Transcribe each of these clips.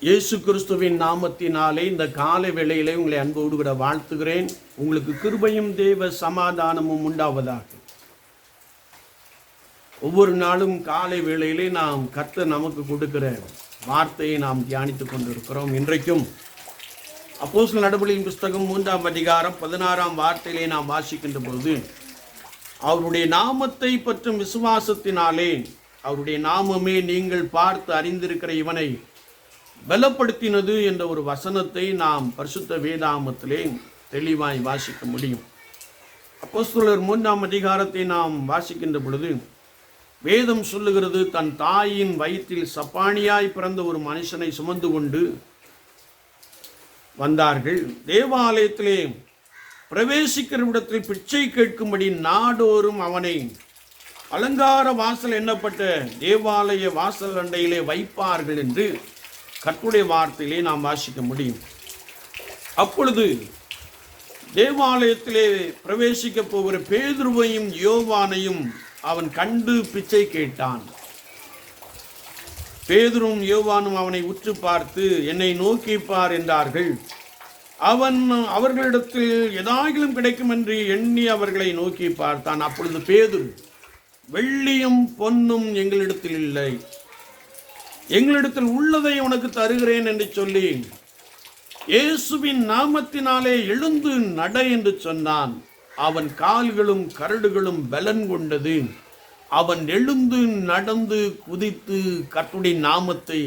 இயேசு கிறிஸ்துவின் நாமத்தினாலே இந்த காலை வேளையிலே உங்களை அன்போடு கூட வாழ்த்துகிறேன். உங்களுக்கு கிருபையும் தேவ சமாதானமும் உண்டாவதாக. ஒவ்வொரு நாளும் காலை வேளையிலே நாம் கர்த்தர் நமக்கு கொடுக்கிற வார்த்தையை நாம் தியானித்துக் கொண்டிருக்கிறோம். இன்றைக்கும் அப்போஸ்தலர் நடபடிகளின் புஸ்தகம் 3ஆம் அதிகாரம் 16ஆம் வார்த்தையிலே நாம் வாசிக்கின்ற பொழுது, அவருடைய நாமத்தை பற்றும் விசுவாசத்தினாலே அவருடைய நாமமே நீங்கள் பார்த்து அறிந்திருக்கிற இவனை பலப்படுத்தினது என்ற ஒரு வசனத்தை நாம் பரிசுத்த வேதாகமத்திலே தெளிவாய் வாசிக்க முடியும். அப்போஸ்தலர் 3ஆம் அதிகாரத்தை நாம் வாசிக்கின்ற பொழுது வேதம் சொல்லுகிறது, தன் தாயின் வயிற்றில் சப்பானியாய் பிறந்த ஒரு மனுஷனை சுமந்து கொண்டு வந்தார்கள். தேவாலயத்திலே பிரவேசிக்கிற இடத்தில் பிச்சை கேட்கும்படி நாடோறும் அவனை அலங்கார வாசல் எண்ணப்பட்ட தேவாலய வாசல் அண்டையிலே வைப்பார்கள் என்று கர்த்தருடைய வார்த்தையிலே நாம் வாசிக்க முடியும். அப்பொழுது தேவாலயத்திலே பிரவேசிக்க போகிற பேதுருவையும் யோவானையும் அவன் கண்டு பிச்சை கேட்டான். பேதுரும் யோவானும் அவனை உற்று பார்த்து, என்னை நோக்கி பார் என்றார்கள். அவன் அவர்களிடத்தில் எதாகிலும் கிடைக்கும் என்று எண்ணி அவர்களை நோக்கி பார்த்தான். அப்பொழுது பேதுரு, வெள்ளியும் பொன்னும் எங்களிடத்தில் இல்லை, எங்களிடத்தில் உள்ளதை உனக்கு தருகிறேன் என்று சொல்லி இயேசுவின் நாமத்தினாலே எழுந்து நட என்று சொன்னான். அவன் கால்களும் கரடுகளும் பலன் கொண்டது. அவன் எழுந்து நடந்து குதித்து கர்த்தருடைய நாமத்தை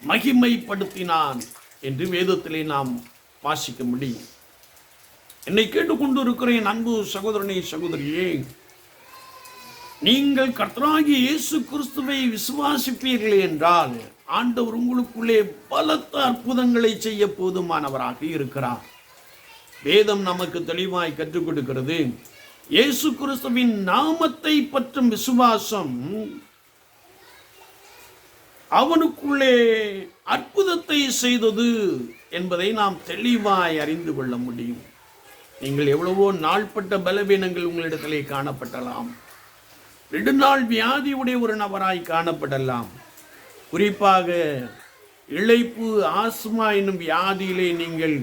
மகிமைப்படுத்தினான் என்று வேதத்திலே நாம் வாசிக்க முடியும். என்னை கேட்டுக்கொண்டு இருக்கிறேன் அன்பு சகோதரனே, சகோதரியே, நீங்கள் கர்த்தராகிய இயேசு கிறிஸ்துவை விசுவாசிப்பீர்கள் என்றால் ஆண்டவர் உங்களுக்குள்ளே பலத்த அற்புதங்களை செய்ய போதுமானவராக இருக்கிறார். வேதம் நமக்கு தெளிவாய் கற்றுக் கொடுக்கிறது, இயேசு கிறிஸ்துவின் நாமத்தை பற்றும் விசுவாசம் அவனுக்குள்ளே அற்புதத்தை செய்தது என்பதை நாம் தெளிவாய் அறிந்து கொள்ள முடியும். நீங்கள் எவ்வளவோ நாள்பட்ட பலவீனங்கள் உங்களிடத்திலே காணப்படலாம். 2 நாள் வியாதியுடைய ஒரு நபராய் காணப்படலாம். குறிப்பாக இளைப்பு, ஆஸ்மா என்னும் வியாதியிலே நீங்கள்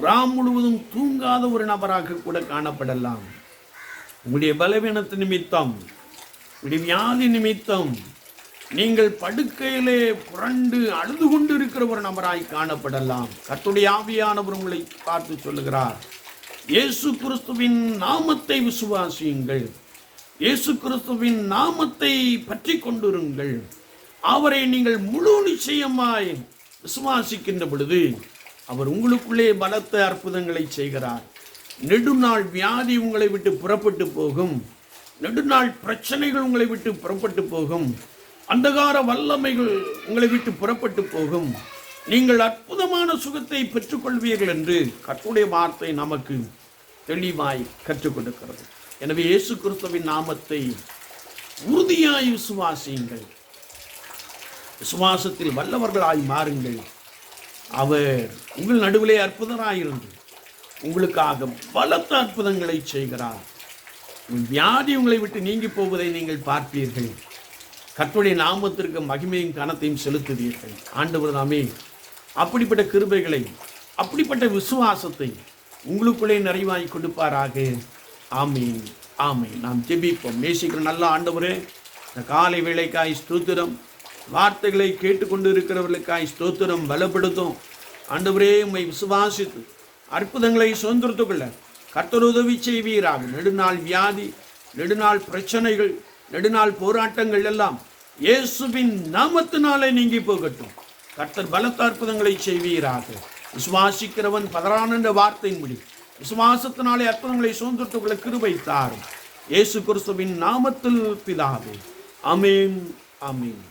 ராம் முழுவதும் தூங்காத ஒரு நபராக கூட காணப்படலாம். உங்களுடைய பலவீனத்து நிமித்தம், உங்களுடைய வியாதி நிமித்தம் நீங்கள் படுக்கையிலே புரண்டு அழுது கொண்டு இருக்கிற ஒரு நபராய் காணப்படலாம். கர்த்தருடைய ஆவியானவர் உங்களை பார்த்து சொல்லுகிறார், இயேசு கிறிஸ்துவின் நாமத்தை விசுவாசியுங்கள், இயேசு கிறிஸ்துவின் நாமத்தை பற்றி கொண்டிருங்கள். அவரை நீங்கள் முழு நிச்சயமாய் விசுவாசிக்கின்ற பொழுது அவர் உங்களுக்குள்ளே பலத்த அற்புதங்களை செய்கிறார். நெடுநாள் வியாதி உங்களை விட்டு புறப்பட்டு போகும். நெடுநாள் பிரச்சனைகள் உங்களை விட்டு புறப்பட்டு போகும். அந்தகார வல்லமைகள் உங்களை விட்டு புறப்பட்டு போகும். நீங்கள் அற்புதமான சுகத்தை பெற்றுக்கொள்வீர்கள் என்று கர்த்தருடைய வார்த்தை நமக்கு தெளிவாய் கற்றுக் கொடுக்கிறது. எனவே இயேசு கிறிஸ்துவின் நாமத்தை உறுதியாய் விசுவாசியுங்கள். விசுவாசத்தில் வல்லவர்களாய் மாறுங்கள். அவர் உங்கள் நடுவிலே அற்புதராயிருந்து உங்களுக்காக பலத்த அற்புதங்களை செய்கிறார். வியாதி உங்களை விட்டு நீங்கி போவதை நீங்கள் பார்ப்பீர்கள். கர்த்தருடைய நாமத்திற்கு மகிமையும் கனத்தையும் செலுத்துவீர்கள். ஆண்டவர் தாமே அப்படிப்பட்ட கிருபைகளை, அப்படிப்பட்ட விசுவாசத்தை உங்களுக்குள்ளே நிறைவாய் கொடுப்பாராக. ஆமீன், ஆமீன். நாம் ஜெபிப்போம். நேசிக்கிற நல்ல ஆண்டவரே, இந்த காலை வேளைக்காய் ஸ்தோத்திரம். வார்த்தைகளை கேட்டுக்கொண்டு இருக்கிறவர்களுக்காய் ஸ்தோத்திரம். பலப்படுத்தும் ஆண்டவரே, உம்மை விசுவாசித்து அற்புதங்களை சுதந்திரத்துக் கொள்ள கர்த்தர் உதவி செய்வீராக. நெடுநாள் வியாதி, நெடுநாள் பிரச்சனைகள், நெடுநாள் போராட்டங்கள் எல்லாம் இயேசுவின் நாமத்தினாலே நீங்கி போகட்டும். கர்த்தர் பலத்த அற்புதங்களை செய்வீராக. விசுவாசிக்கிறவன் பதறான் என்ற வார்த்தையின்படி விசுவாசத்தினாலே அற்புதங்களை சுதந்திரத்துக் கொள்ள கிருபை தாரும். இயேசு கிறிஸ்துவின் நாமத்தில் பிதாவே. ஆமீன், ஆமீன்.